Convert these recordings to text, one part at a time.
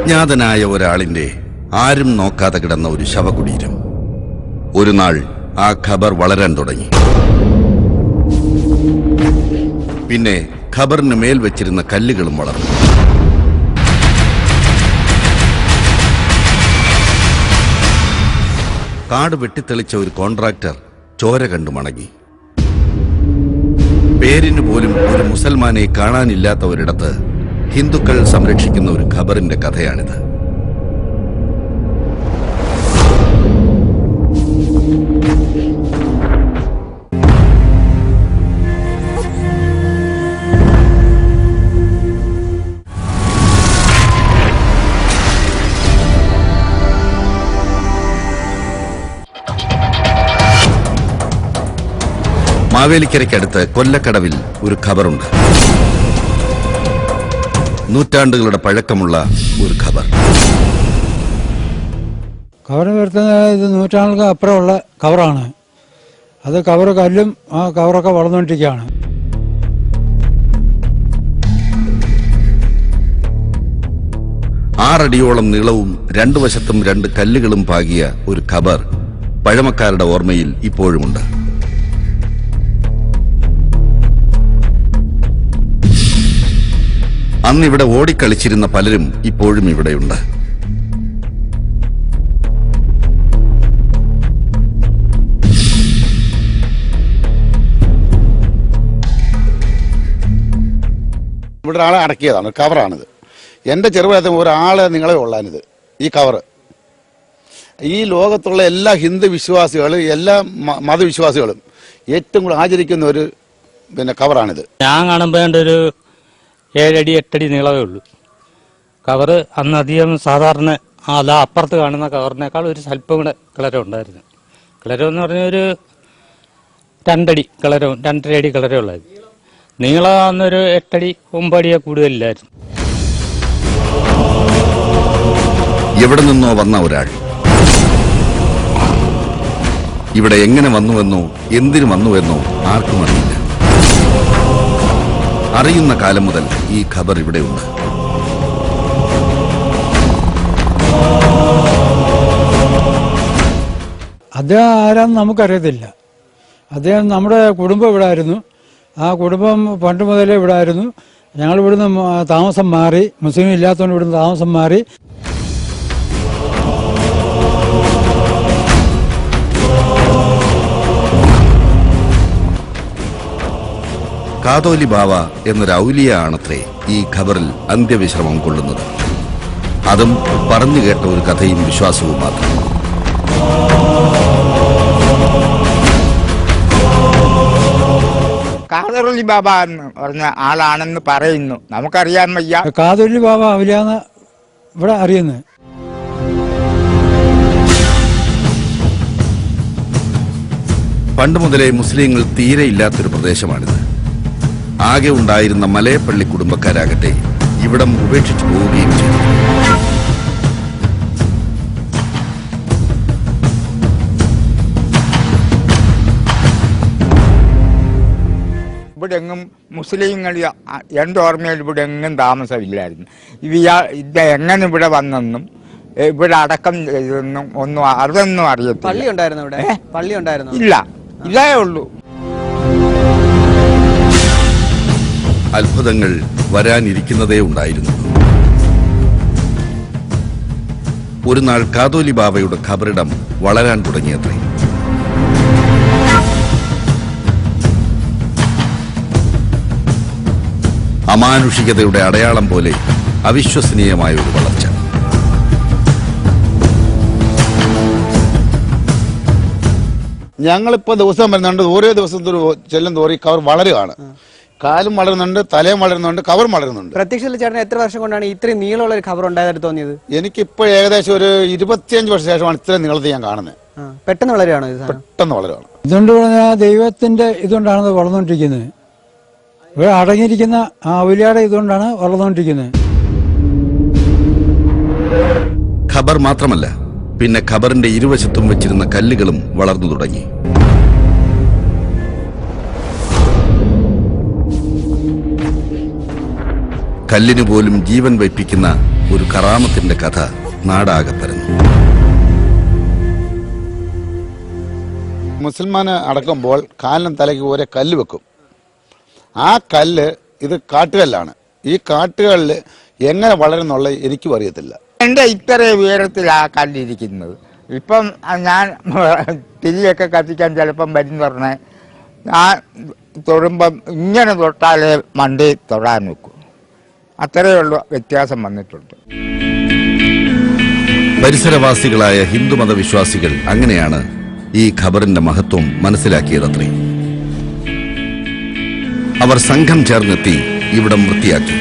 അജ്ഞാതനായ ഒരാളിന്റെ ആരും നോക്കാതെ കിടന്ന ഒരു ശവകുടീരം. ഒരു നാൾ ആ ഖബർ വളരാൻ തുടങ്ങി. പിന്നെ ഖബറിന് മേൽ വെച്ചിരുന്ന കല്ലുകളും വളർന്നു. കാട് വെട്ടിത്തെളിച്ച ഒരു കോൺട്രാക്ടർ ചോര കണ്ടു മടങ്ങി. പേരിന് പോലും ഒരു മുസൽമാനെ കാണാനില്ലാത്ത ഒരിടത്ത് ഹിന്ദുക്കൾ സംരക്ഷിക്കുന്ന ഒരു ഖബറിന്റെ കഥയാണിത്. മാവേലിക്കരയ്ക്കടുത്ത് കൊല്ലക്കടവിൽ ഒരു ഖബറുണ്ട്. നൂറ്റാണ്ടുകളുടെ പഴക്കമുള്ള ഒരു ഖബർ. ഖബർ വരുത്തുന്നത് ഇത് നൂറ്റാണ്ടുകൾക്ക് അപ്പുറമുള്ള ഖബറാണ്. അത് ഖബർ കല്ലും ആ ഖബറൊക്കെ വളർന്നുകൊണ്ടിരിക്കുകയാണ്. ആറടിയോളം നീളവും രണ്ടു വശത്തും രണ്ട് കല്ലുകളും പാകിയ ഒരു ഖബർ പഴമക്കാരുടെ ഓർമ്മയിൽ ഇപ്പോഴുമുണ്ട്. അന്നിവിടെ ഓടിക്കളിച്ചിരുന്ന പലരും ഇപ്പോഴും ഇവിടെയുണ്ട്. ഇവിടെ ആളെ അടക്കിയതാണ്, കവറാണിത്. എൻ്റെ ചെറുപ്രായത്തിൽ ഒരാളെ നിങ്ങളെ ഉള്ളാനിത് ഈ കവറ്. ഈ ലോകത്തുള്ള എല്ലാ ഹിന്ദു വിശ്വാസികളും എല്ലാ മതവിശ്വാസികളും ഏറ്റവും കൂടുതൽ ആചരിക്കുന്ന ഒരു കവറാണിത്. ഞാൻ കാണുമ്പോൾ ഒരു 7 അടി 8 അടി നീളമേ ഉള്ളൂ. കവറ് അന്നധികം സാധാരണ അപ്പുറത്ത് കാണുന്ന കവറിനേക്കാൾ ഒരു സ്വല്പം കൂടെ കിളരം ഉണ്ടായിരുന്നു. കിളരം എന്ന് പറഞ്ഞാൽ ഒരു 2 അടി കിളരവും 2.5 അടി കിളരവും ഉള്ളായിരുന്നു. നീളം അന്നൊരു 8 അടി 9 അടിയെ കൂടുതലില്ലായിരുന്നു. എവിടെ നിന്നോ വന്ന ഒരാൾ ഇവിടെ എങ്ങനെ വന്നുവെന്നോ എന്തിനു വന്നുവെന്നോ ആർക്കും അറിയില്ല. അറിയുന്ന കാലം മുതൽ ഈ ഖബർ ഇവിടെയുണ്ട്. അദ്ദേഹം ആരാന്ന് നമുക്കറിയത്തില്ല. അദ്ദേഹം നമ്മുടെ കുടുംബം ഇവിടെ ആയിരുന്നു. ആ കുടുംബം പണ്ട് മുതലേ ഇവിടെ ആയിരുന്നു. ഞങ്ങൾ ഇവിടുന്ന് താമസം മാറി, മുസ്ലിം ഇല്ലാത്തതുകൊണ്ട് ഇവിടുന്ന് താമസം മാറി. കാതോലി ബാവ എന്നൊരു ഔലിയ ആണത്രേ ഈ ഖബറിൽ അന്ത്യവിശ്രമം കൊള്ളുന്നത്. അതും പറഞ്ഞു കേട്ട ഒരു കഥയും വിശ്വാസവും മാത്രം. കാതോലി ബാബ എന്ന് പറഞ്ഞ ആളാണെന്ന് പറയുന്നു. നമുക്കറിയാൻ വയ്യ. കാതോലി ബാബ ഔലിയാന്ന് ഇവിടെ അറിയുന്നത്. പണ്ട് മുതലേ മുസ്ലിങ്ങൾ തീരെ ഇല്ലാത്തൊരു പ്രദേശമാണിത്. ആകെ ഉണ്ടായിരുന്ന മലയപ്പള്ളി കുടുംബക്കാരാകട്ടെ ഇവിടം ഉപേക്ഷിച്ചു പോവുകയും ചെയ്തു. ഇവിടെ എങ്ങും മുസ്ലിങ്ങൾ എൻ്റെ ഓർമ്മയിൽ ഇവിടെ എങ്ങും താമസമില്ലായിരുന്നു. ഇത് എങ്ങനെ ഇവിടെ വന്നെന്നും ഇവിടെ അടക്കം ചെയ്തെന്നും അതൊന്നും അറിയത്തില്ല. പള്ളി ഉണ്ടായിരുന്നു ഇവിടെ? പള്ളി ഉണ്ടായിരുന്നു? ഇല്ല, ഇതേ ഉള്ളൂ. അത്ഭുതങ്ങൾ വരാനിരിക്കുന്നതേ ഉണ്ടായിരുന്നു. ഒരു നാൾ കാതോലി ബാബയുടെ ഖബറിടം വളരാൻ തുടങ്ങിയത്രേ. അമാനുഷികതയുടെ അടയാളം പോലെ അവിശ്വസനീയമായ ഒരു വളർച്ച. ഞങ്ങളിപ്പോ ദിവസം വരുന്നുണ്ട്. ഓരോ ദിവസം ചെല്ലും തോറി കവർ വളരുകയാണ്. കാലും വളരുന്നുണ്ട്, തലയും വളരുന്നുണ്ട്, കവറും വളരുന്നുണ്ട്. പ്രത്യക്ഷത്തിൽ ചേട്ടൻ എത്ര വർഷം കൊണ്ടാണ് ഇത്രയും നീളമുള്ള ഒരു ഖബർ ഉണ്ടായതായിട്ട് തോന്നിയത്? എനിക്കിപ്പോ ഏകദേശം ഒരു 25 വർഷം ശേഷമാണ് ഇത്രയും നീളത്തിൽ ഞാൻ കാണുന്നത്. പെട്ടെന്ന് വളരുകയാണോ? പെട്ടെന്ന് വളരുകയാണ്. ഇതുകൊണ്ട് ദൈവത്തിന്റെ ഇതുകൊണ്ടാണ് വളർന്നുകൊണ്ടിരിക്കുന്നത്. ഇവിടെ അടങ്ങിയിരിക്കുന്ന ആ ഔലിയാടെ ഇതുകൊണ്ടാണ് വളർന്നുകൊണ്ടിരിക്കുന്നത്. ഖബർ മാത്രമല്ല, പിന്നെ ഖബറിന്റെ ഇരുവശത്തും വെച്ചിരുന്ന കല്ലുകളും വളർന്നു തുടങ്ങി. കല്ലിനു പോലും ജീവൻ വയ്പ്പിക്കുന്ന ഒരു കറാമത്തിന്റെ കഥ നാടാകെ പരന്നു. മുസൽമാന് അടക്കുമ്പോൾ കാലിനും തലയ്ക്ക് ഓരോ കല്ല് വെക്കും. ആ കല്ല് ഇത് കാട്ടുകല്ലാണ്. ഈ കാട്ടുകല്ല് എങ്ങനെ വളരുന്നുള്ള എനിക്കും അറിയത്തില്ല. എൻ്റെ ഇത്ര ഉയരത്തിൽ ആ കല്ലിരിക്കുന്നത്. ഇപ്പം ഞാൻ തിരിയൊക്കെ കത്തിക്കാൻ ചിലപ്പം വരുന്ന പറഞ്ഞാൽ ഞാൻ തൊടുമ്പം ഇങ്ങനെ തൊട്ടാലേ മണ്ടി തൊടാൻ വെക്കും. അത്രയേ ഉള്ളൂ വ്യത്യാസം വന്നിട്ടുണ്ട്. പരിസരവാസികളായ ഹിന്ദുമത വിശ്വാസികൾ അങ്ങനെയാണ് ഈ ഖബറിന്റെ മഹത്വം മനസ്സിലാക്കിയതത്രേ. അവർ സംഘം ചേർന്നെത്തി ഇവിടം വൃത്തിയാക്കി.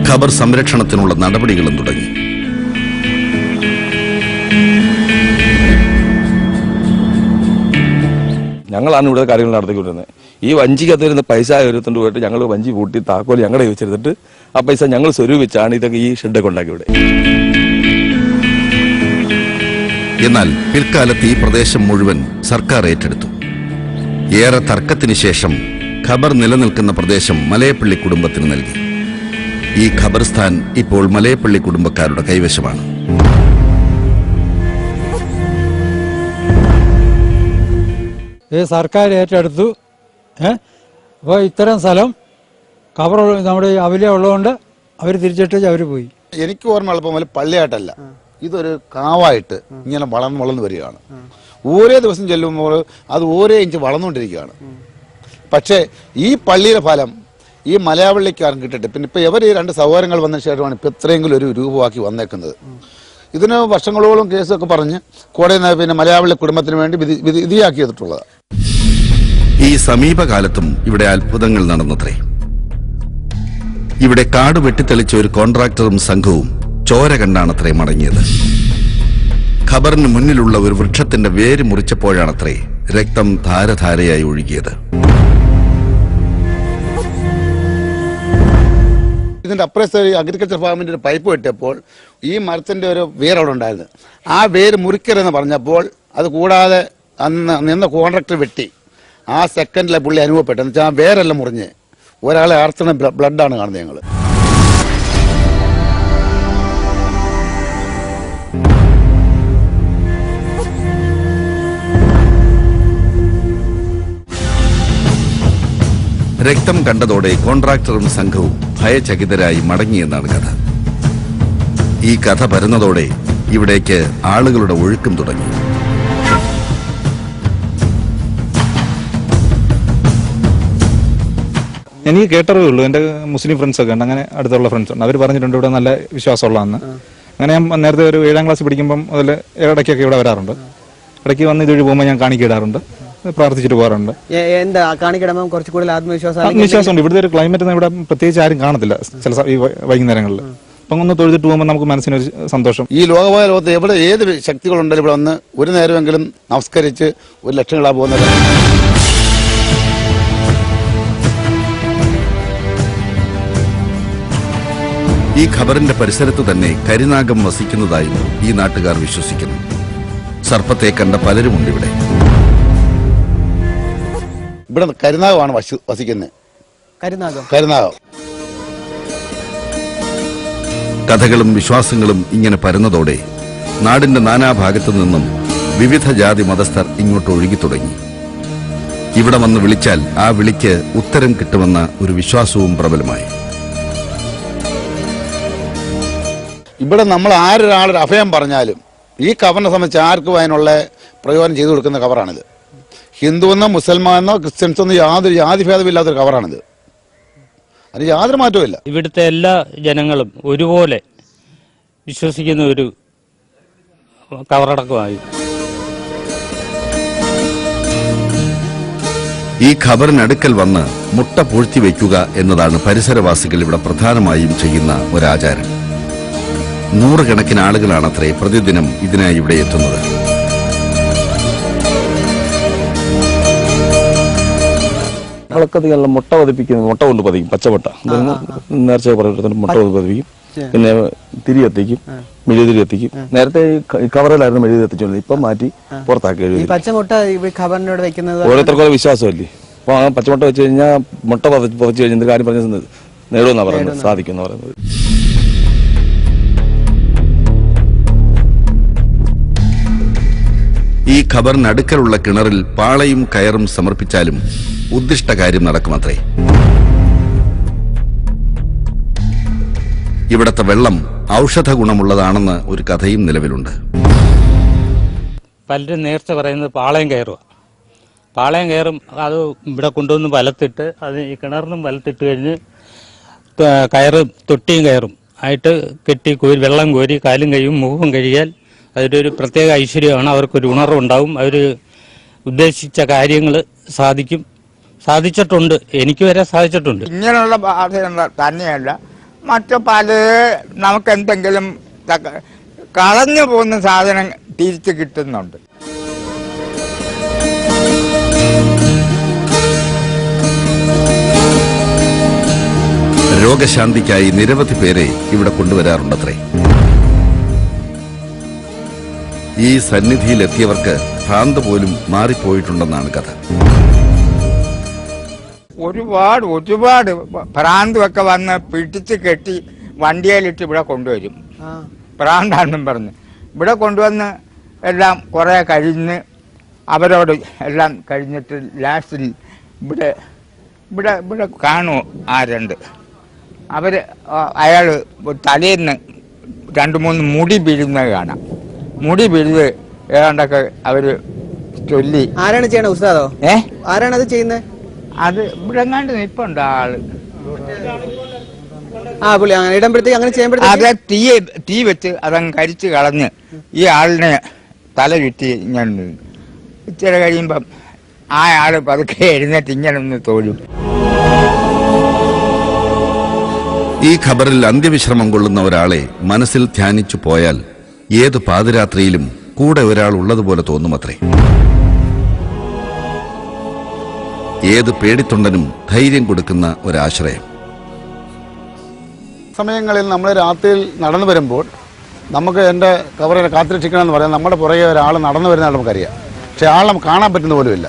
ഖബർ സംരക്ഷണത്തിനുള്ള നടപടികളും തുടങ്ങി. ഞങ്ങളാണ് ഇവിടെ കാര്യങ്ങൾ നടത്തിക്കൊണ്ടിരുന്നത്. ഈ വഞ്ചിക്കകത്ത് വരുന്ന പൈസ എടുത്തുകൊണ്ട് പോയിട്ട് ഞങ്ങൾ വഞ്ചി പൂട്ടി താക്കോൽ ഞങ്ങളുടെ വെച്ചെടുത്തിട്ട് ആ പൈസ ഞങ്ങൾ സ്വരൂപിച്ചാണ് ഇതൊക്കെ ഈ ഷെഡൊക്കെ ഉണ്ടാക്കി ഇവിടെ. എന്നാൽ പിൽക്കാലത്ത് ഈ പ്രദേശം മുഴുവൻ സർക്കാർ ഏറ്റെടുത്തു. ഏറെ തർക്കത്തിന് ശേഷം ഖബർ നിലനിൽക്കുന്ന പ്രദേശം മലയപ്പള്ളി കുടുംബത്തിന് നൽകി. ഈ ഖബർസ്ഥാൻ ഇപ്പോൾ മലയപ്പള്ളി കുടുംബക്കാരുടെ കൈവശമാണ്. ഈ സർക്കാർ ഏറ്റെടുത്തു. അപ്പോൾ ഇത്തരം സ്ഥലം ഖബർ നമ്മുടെ അവലിയ ഉള്ളതുകൊണ്ട് അവർ തിരിച്ചിട്ട് അവർ പോയി. എനിക്ക് ഓർമ്മ എളുപ്പം പോലെ പള്ളിയായിട്ടല്ല, ഇതൊരു കാവായിട്ട് ഇങ്ങനെ വളർന്നു വരികയാണ്. ഓരോ ദിവസം ചെല്ലുമ്പോൾ അത് ഓരോ ഇഞ്ച് വളർന്നുകൊണ്ടിരിക്കുകയാണ്. പക്ഷേ ഈ പള്ളിയുടെ ഫലം ഈ മലയാവള്ളിക്കാരൻ കിട്ടിട്ട് പിന്നെ ഇപ്പം ഇവർ ഈ രണ്ട് സഹോദരങ്ങൾ വന്ന ശേഷമാണ് ഇപ്പം ഇത്രയെങ്കിലും ഒരു രൂപമാക്കി വന്നേക്കുന്നത്. ഇതിന് വർഷങ്ങളോളം കേസൊക്കെ പറഞ്ഞ് കോടതി പിന്നെ മലയാവള്ളി കുടുംബത്തിന് വേണ്ടി വിധിയാക്കി ചെയ്തിട്ടുള്ളത്. ഈ സമീപകാലത്തും ഇവിടെ അത്ഭുതങ്ങൾ നടന്നത്രേ. ഇവിടെ കാട് വെട്ടിത്തെളിച്ച ഒരു കോൺട്രാക്ടറും സംഘവും ചോര കണ്ടാണത്രേ മടങ്ങിയത്. ഖബറിന് മുന്നിലുള്ള ഒരു വൃക്ഷത്തിന്റെ വേര് മുറിച്ചപ്പോഴാണത്രേ രക്തം ധാരധാരയായി ഒഴുകിയത്. ഇതിന്റെ അപ്പുറത്തെ അഗ്രികൾച്ചർ ഫാമിന്റെ ഒരു പൈപ്പ് വെട്ടിയപ്പോൾ ഈ മരത്തിന്റെ ഒരു വേര് അവിടെ ഉണ്ടായിരുന്നു. ആ വേര് മുറിക്കരുതെന്ന് പറഞ്ഞപ്പോൾ അത് കൂടാതെ അന്ന് നിന്ന കോൺട്രാക്ടർ വെട്ടി. ആ സെക്കൻഡിലെ പുള്ളി അനുഭവപ്പെട്ടെന്ന് വെച്ചാൽ ആ വേരെല്ലാം മുറിഞ്ഞ് ഒരാളെ ആർത്തണ ബ്ലഡാണ് കാണുന്നത്. ഞങ്ങൾ രക്തം കണ്ടതോടെ കോൺട്രാക്ടറും സംഘവും ഭയചകിതരായി മടങ്ങിയെന്നാണ് കഥ. ഈ കഥ പരന്നതോടെ ഇവിടേക്ക് ആളുകളുടെ ഒഴുക്കും തുടങ്ങി. എനിക്ക് കേട്ടതേ ഉള്ളൂ. എൻ്റെ മുസ്ലിം ഫ്രണ്ട്സൊക്കെ ഉണ്ട്, അങ്ങനെ അടുത്തുള്ള ഫ്രണ്ട്സ് ഉണ്ട്. അവർ പറഞ്ഞിട്ടുണ്ട് ഇവിടെ നല്ല വിശ്വാസമുള്ളതെന്ന്. അങ്ങനെ ഞാൻ നേരത്തെ ഒരു 7ാം ക്ലാസ് പഠിക്കുമ്പം അതിൽ ഇടയ്ക്കൊക്കെ ഇവിടെ വരാറുണ്ട്. ഇടയ്ക്ക് വന്ന് ഇതുവഴി പോകുമ്പോൾ ഞാൻ കാണിക്കിടാറുണ്ട്, പ്രാർത്ഥിച്ചിട്ട് പോകാറുണ്ട്. എന്താ കാണിക്കിടുമ്പോൾ കുറച്ച് കൂടുതൽ ആത്മവിശ്വാസമുണ്ട്. ഇവിടുത്തെ ഒരു ക്ലൈമറ്റ് ഇവിടെ പ്രത്യേകിച്ച് ആരും കാണത്തില്ല ചില ഈ വൈകുന്നേരങ്ങളിൽ. അപ്പം ഒന്ന് തൊഴുതിട്ട് പോകുമ്പോൾ നമുക്ക് മനസ്സിനൊരു സന്തോഷം. ഈ ലോകത്ത് എവിടെ ഏത് ശക്തികളുണ്ടെങ്കിലും ഇവിടെ വന്ന് ഒരു നേരമെങ്കിലും നമസ്കരിച്ച് ഒരു ലക്ഷങ്ങളാ പോകുന്നത്. ഈ ഖബറിന്റെ പരിസരത്തു തന്നെ കരിനാഗം വസിക്കുന്നതായും ഈ നാട്ടുകാർ വിശ്വസിക്കുന്നു. സർപ്പത്തെ കണ്ട പലരുമുണ്ട് ഇവിടെ. ഇവിടെ കരിനാഗമാണ് വസിക്കുന്നത്. കരിനാഗം. കഥകളും വിശ്വാസങ്ങളും ഇങ്ങനെ പരന്നതോടെ നാടിന്റെ നാനാഭാഗത്തു നിന്നും വിവിധ ജാതി മതസ്ഥർ ഇങ്ങോട്ട് ഒഴുകി തുടങ്ങി. ഇവിടെ വന്ന് വിളിച്ചാൽ ആ വിളിക്ക് ഉത്തരം കിട്ടുമെന്ന ഒരു വിശ്വാസവും പ്രബലമായി. ഇവിടെ നമ്മൾ ആരൊരാളൊരു അഭയം പറഞ്ഞാലും ഈ കവറിനെ സംബന്ധിച്ച് ആർക്കും അതിനുള്ള പ്രയോജനം ചെയ്തു കൊടുക്കുന്ന കവറാണിത്. ഹിന്ദുവെന്നോ മുസൽമാനെന്നോ ക്രിസ്ത്യൻസെന്നോ യാതൊരു ജാതിഭേദമില്ലാത്തൊരു കവറാണിത്. അതിന് യാതൊരു മാറ്റവുമില്ല. ഇവിടുത്തെ എല്ലാ ജനങ്ങളും ഒരുപോലെ വിശ്വസിക്കുന്ന ഒരു കവറടക്കമായി. ഈ ഖബറിനടുക്കൽ വന്ന് മുട്ട പൂഴ്ത്തി വയ്ക്കുക എന്നതാണ് പരിസരവാസികൾ ഇവിടെ പ്രധാനമായും ചെയ്യുന്ന ഒരാചാരം. 100 കണക്കിന് ആളുകളാണത്രേ പ്രതിദിനം ഇതിനായി ഇവിടെ എത്തുന്നത്. ഞങ്ങൾക്കധികം മുട്ട പതിപ്പിക്കുന്നത്, മുട്ട കൊണ്ട് പതിക്കും, പച്ചമുട്ട നേർച്ച പറഞ്ഞിട്ട് മുട്ട കൊണ്ട് പതിപ്പിക്കും. പിന്നെ തിരി കത്തിക്കും, മെഴുകുതിരി കത്തിക്കും. നേരത്തെ ഈ കവറിലായിരുന്നു മെഴുകുതിരി കത്തിച്ചോളൂ, ഇപ്പം മാറ്റി പുറത്താക്കി. പച്ചമുട്ട ഖബറിനോട് വെക്കുന്നത് ഓരോരുത്തർക്കും വിശ്വാസമല്ലേ. അപ്പൊ ആ പച്ചമുട്ട വെച്ച് കഴിഞ്ഞാൽ മുട്ട പതിച്ചു കഴിഞ്ഞാൽ കാര്യം പറഞ്ഞത് നേടുമെന്നാണ് പറയുന്നത്, സാധിക്കും എന്ന് പറയുന്നത്. ഈ ഖബറിനടുക്കലുള്ള കിണറിൽ പാളയും കയറും സമർപ്പിച്ചാലും ഉദ്ദിഷ്ട കാര്യം നടക്കുമത്രേ. ഇവിടത്തെ വെള്ളം ഔഷധ ഗുണമുള്ളതാണെന്ന് ഒരു കഥയും നിലവിലുണ്ട്. പലരും നേർച്ച പറയുന്നത് പാളയം കയറുക. പാളയം കയറും, അത് ഇവിടെ കൊണ്ടുവന്ന് വലത്തിട്ട് അത് ഈ കിണറിനും വലത്തിട്ട് കഴിഞ്ഞ് കയറും തൊട്ടിയും കയറും ആയിട്ട് കെട്ടി വെള്ളം കോരി കാലും കൈയും മുഖവും കഴുകിയാൽ അതൊരു പ്രത്യേക ഐശ്വര്യമാണ്. അവർക്കൊരു ഉണർവുണ്ടാവും. അവർ ഉദ്ദേശിച്ച കാര്യങ്ങൾ സാധിക്കും. സാധിച്ചിട്ടുണ്ട്, എനിക്ക് വരെ സാധിച്ചിട്ടുണ്ട്. ഇങ്ങനെയുള്ള ബാധ തന്നെയല്ല, മറ്റു പല നമുക്ക് എന്തെങ്കിലും കളഞ്ഞു പോകുന്ന സാധനം തിരിച്ചു കിട്ടുന്നുണ്ട്. രോഗശാന്തിക്കായി നിരവധി പേരെ ഇവിടെ കൊണ്ടുവരാറുണ്ടത്രേ. ഈ സന്നിധിയിലെത്തിയവർക്ക് ഭ്രാന്ത് പോലും മാറിപ്പോയിട്ടുണ്ടെന്നാണ് കഥ. ഒരുപാട് ഭ്രാന്തുമൊക്കെ വന്ന് പിടിച്ച് കെട്ടി വണ്ടിയിലിട്ട് ഇവിടെ കൊണ്ടുവരും. ഭ്രാന്താണെന്നും പറഞ്ഞ് ഇവിടെ കൊണ്ടുവന്ന് എല്ലാം കുറെ കഴിഞ്ഞ് അവരോട് എല്ലാം കഴിഞ്ഞിട്ട് ലാസ്റ്റിൽ ഇവിടെ ഇവിടെ ഇവിടെ കാണുമോ ആരുണ്ട്, അയാൾ തലേന്ന് 2-3 മുടി പിഴുന്നത് കാണാം. മുടി പിഴുത് ഏതാണ്ടൊക്കെ അവര് ചൊല്ലി. ആരാണ് ചെയ്യണ ഉസ്താദോ? ആരാണ് അത് ചെയ്യുന്നത്? അത് ഇവിടെ കണ്ട് നിപ്പുണ്ട് ആള്. പുള്ളി അങ്ങനെ ഇടുമ്പോഴത്തേക്ക് അങ്ങനെ ചെയ്യുമ്പോഴത്തേക്ക് അത് തീ വെച്ച് അതങ്ങ് കരിച്ച് കളഞ്ഞ് ഈ ആളിനെ തല ചുറ്റി ഇങ്ങനെ ഇച്ചിരി കഴിയുമ്പം ആ ആള് പതുക്കെ എഴുന്നേറ്റ് ഇങ്ങനെ ഒന്ന് തോഴും. ഈ ഖബറിൽ അന്ത്യവിശ്രമം കൊള്ളുന്ന ഒരാളെ മനസ്സിൽ ധ്യാനിച്ചു പോയാൽ ഏത് പാതിരാത്രിയിലും കൂടെ ഒരാൾ ഉള്ളതുപോലെ തോന്നുമത്രേ. ഏത് പേടിത്തൊണ്ടനും ധൈര്യം കൊടുക്കുന്ന ഒരാശ്രയം. സമയങ്ങളിൽ നമ്മൾ രാത്രിയിൽ നടന്നു വരുമ്പോൾ നമുക്ക് എൻ്റെ കവറിനെ കാത്തിരക്ഷിക്കണമെന്ന് പറയാം. നമ്മുടെ പുറകെ ഒരാൾ നടന്നു വരുന്നതാണ് നമുക്കറിയാം. പക്ഷെ ആളെ കാണാൻ പറ്റുന്ന പോലുമില്ല.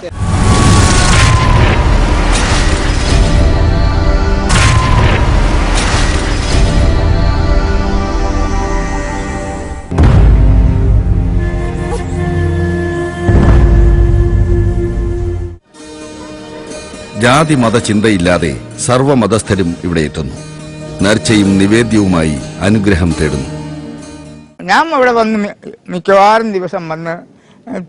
ജാതി മത ചിന്തയില്ലാതെ സർവ്വമതസ്ഥരും ഇവിടെ എത്തുന്നു. നേർച്ചയും നിവേദ്യവുമായി അനുഗ്രഹം തേടുന്നു. ഞാൻ ഇവിടെ വന്ന് മിക്കവാറും ദിവസം വന്ന്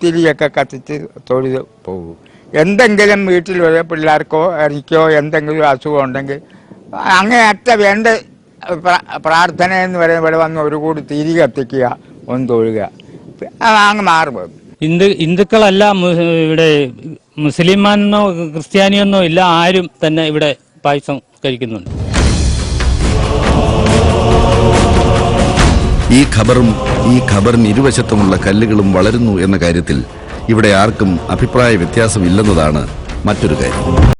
തിരിയൊക്കെ കത്തിച്ച് തൊഴുത് പോകും. എന്തെങ്കിലും വീട്ടിൽ ഒരേ പിള്ളേർക്കോ എനിക്കോ എന്തെങ്കിലും അസുഖം ഉണ്ടെങ്കിൽ അങ്ങേയറ്റ വേണ്ട പ്രാർത്ഥന എന്ന് പറയുമ്പോൾ ഇവിടെ വന്ന് ഒരു കൂടി തിരി കത്തിക്കുക, ഒന്ന് തൊഴുക, അങ്ങ് മാറുപോകും. ഹിന്ദുക്കളല്ല ഇവിടെ, മുസ്ലിമാനോ ക്രിസ്ത്യാനിയെന്നോ ഇല്ല, ആരും തന്നെ ഇവിടെ പായസം കഴിക്കുന്നുണ്ട്. ഈ ഖബറും ഈ ഖബറിന് ഇരുവശത്തുമുള്ള കല്ലുകളും വളരുന്നു എന്ന കാര്യത്തിൽ ഇവിടെ ആർക്കും അഭിപ്രായ വ്യത്യാസമില്ലെന്നതാണ് മറ്റൊരു കാര്യം.